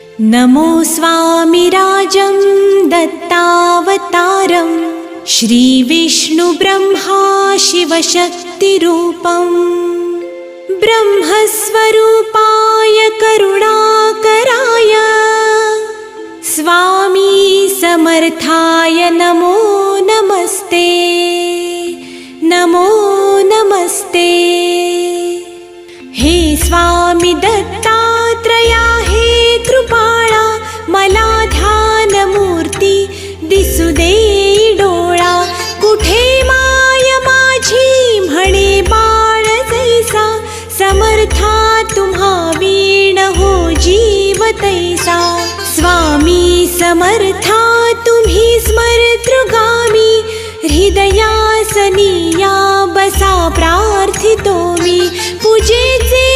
नमो स्वामिराजं दत्तावतारं श्रीविष्णुब्रह्मा शिवशक्तिरूपं ब्रह्मस्वरूपाय करुणाकराय स्वामी समर्थाय नमो नमस्ते नमो नमस्ते। हे स्वामी दत्तात्रया हे कृपाळा मला ध्यानमूर्ती दिसू दे डोळा कुठे माय माझी म्हणे बाळ जैसा समर्था तुम्हा वीण हो जीव तैसा स्वामी समर्था तुम्ही स्मरतृगामी हृदयासनी या बसा प्रार्थितो मी पूजेचे